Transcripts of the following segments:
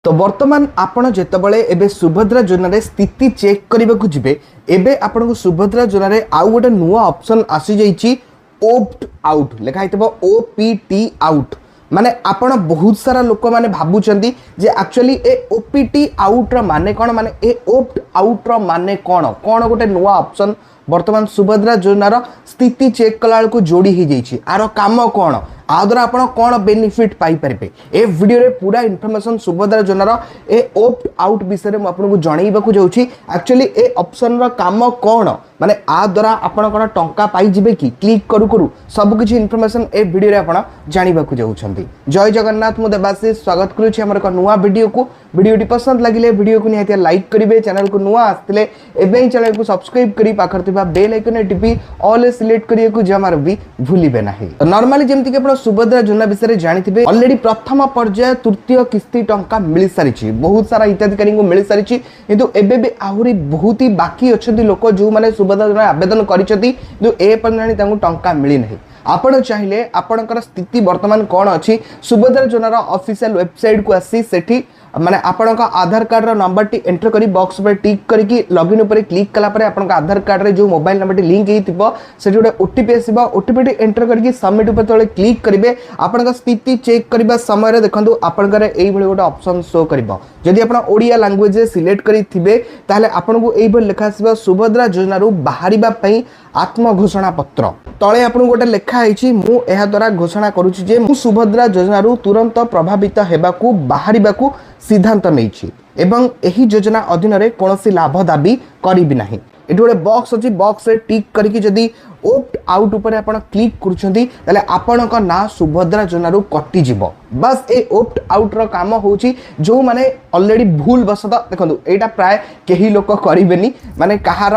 तो वर्तमान आपण जेतबळे एबे सुभद्रा योजना स्थिति चेक करने को जिबे एबे आपण को सुभद्रा योजना आउ गोटे नुआ ऑप्शन आसी जाइछि ओप्ट आउट लिखा हितबो ओपीटी आउट माने आपण बहुत सारा लोक माने भाबुचंदी जे एक्चुअली ए ओपीटी आउट रो माने कोन माने ए ओप्ट आउट रो माने कोन कोन गोटे नुआ ऑप्शन वर्तमान सुभद्रा योजना स्थिति चेक कला को जोड़ी ही जाइछि आरो काम कोन आ द्वारा आपण कोन बेनिफिट पाई परबे ए वीडियो रे पूरा इन्फॉर्मेशन सुभद्रा योजना ए ओप्ट आउट विषय में आपन को जणाइबा को जाउछि एक्चुअली ए ऑप्शन रो काम कोन माने आ द्वारा आपण कोन टंका पाई जिबे कि क्लिक करू करू सब किछि इन्फॉर्मेशन ए वीडियो रे आपण जानिबा को जाउछंती। जय जगन्नाथ मु देवाशीष स्वागत करूछि हमर को नुआ वीडियो को। वीडियोटी पसंद लागिले वीडियो को निहाती लाइक करिवे, चैनल को नुआ आस्तिले एबे चैनल को सब्सक्राइब करी पाखर थिबा बेल आइकन टिपी ऑल सिलेक्ट करिया को जमार भी भूलिबे नाही। तो नॉर्मली जेमति के आपण सुभद्रा योजना विषय जानिथिबे ऑलरेडी प्रथम पर्याय तृतीय किस्ती टंका मिल सारिछि, बहुत सारा हिताधिकारी को मिल सारिछि, किंतु एबे भी आहुरी बहुत ही बाकी अछंती लोक जो माने सुभद्रा योजना आवेदन करिसथि किंतु ए पर्यंत तांको टंका मिली नाही। आपण चाहिए आपणकर स्थिति वर्तमान कौन अच्छी सुभद्रा योजना ऑफिशियल वेबसाइट को आसी सेठी माने आपण का आधार कार्ड रो नंबर टी एंटर करी बॉक्स पर टिक करके लॉगिन ऊपर क्लिक कला पर आपण का आधार कार्ड रे जो मोबाइल नंबर टी लिंक हेतिबो से जोडे ओटीपी आसीबो ओटीपी टी एंटर करके सबमिट ऊपर तळे क्लिक करिवे आपण का स्थिति चेक करबा समय रे देखंतु आपण करे एई भली गोटे ऑप्शन शो करबो। जदि आपण ओडिया लैंग्वेज सिलेक्ट करी थिबे ताले आपण को एई भली लेखा आसीबो सुभद्रा योजना रो बाहरिबा पई आत्म घोषणा पत्र तळे आपण गोटे लेखा आइछि मु एहा द्वारा घोषणा करूछि जे मु सुभद्रा योजना रो तुरंत प्रभावित हेबाकू बाहरिबाकू सिद्धांत नहीं एवं एही योजना अधीन रे कोनोसी लाभ दाबी करिबि नाही। एठी गोटे बॉक्स अछि बॉक्स रे टिक करके जदी ओप्ट आउट ऊपर आपण क्लिक करूछंती ताले आपण को ना सुभद्रा योजना रो कटि जिवो। बस ए ओप्ट आउट रो काम होउची जो माने ऑलरेडी भूल बसत देखंतु एटा प्राय केही लोक करिबेनी माने कहार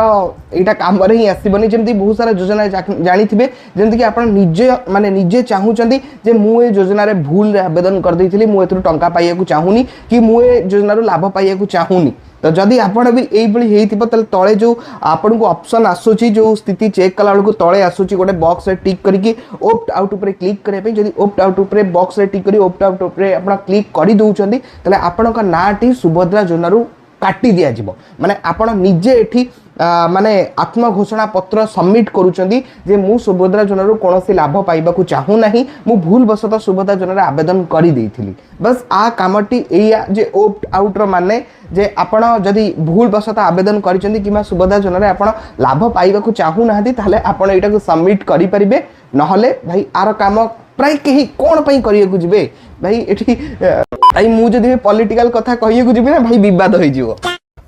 एटा काम रे ही आसीबनी जेमति बहुत सारा योजना जानि थिबे जेमति कि आपण निजे माने निजे चाहूचंती जे मु ए योजना रे भूल रे आवेदन कर दैथिली मु एथु टंका पाइया को चाहूनी कि मु ए योजना रो लाभ पाइया को चाहूनी। तो जदि आपण भी एई भली हेतिबो तले तळे जो आपण को ऑप्शन आसुची जो स्थिति चेक कला को तळे आसुची गोटे बॉक्स रे टिक करके ओप्ट आउट ऊपर क्लिक करे पे जदि ओप्ट आउट ऊपर बॉक्स रे टिक करी ओप्ट आउट ऊपर आपण क्लिक करि दउचंदी तले आपण का नाटी सुभद्रा योजना रो काटी दिया जिवो माने आपण निजे एठी माने आत्म घोषणा पत्र सबमिट करूचंदी जे मु सुभद्रा योजना रो कोनोसी लाभ पाइबा को चाहू नाही मु भूल बसत सुभद्रा योजना रे आवेदन करि देइथिली। बस आ कामटी एया जे ओप्ट आउट रो माने जे आपण जदि भूल बसत आवेदन करिचंदी किमा सुभद्रा योजना रे आपण लाभ पाइबा को चाहू नाहंती ताले आपण एटा को सबमिट करि परिबे नहले भाई आरो काम प्राय केही कोन पई करिया को जिवे भाई एठी भाई मु जदि पॉलिटिकल कथा कहिया को जिवे ना भाई विवाद होई जिवो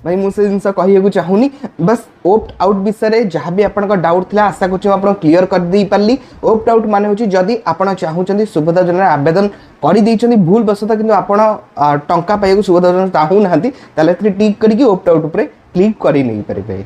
भाई मु से जिनसा कहिया को चाहूनी। बस ओप्ट आउट विषय रे जहां भी आपन का डाउट थिला आशा करछु आपण क्लियर कर दी पाली। ओप्ट आउट माने होची जदि आपण चाहूचंदी सुभद्रा योजना आवेदन करि दैचंदी भूल बसता किंतु आपण टंका पाइया को सुभद्रा योजना चाहू नाहंती ताले टिक करिकि ओप्ट आउट ऊपर क्लिक करि नै परिबे।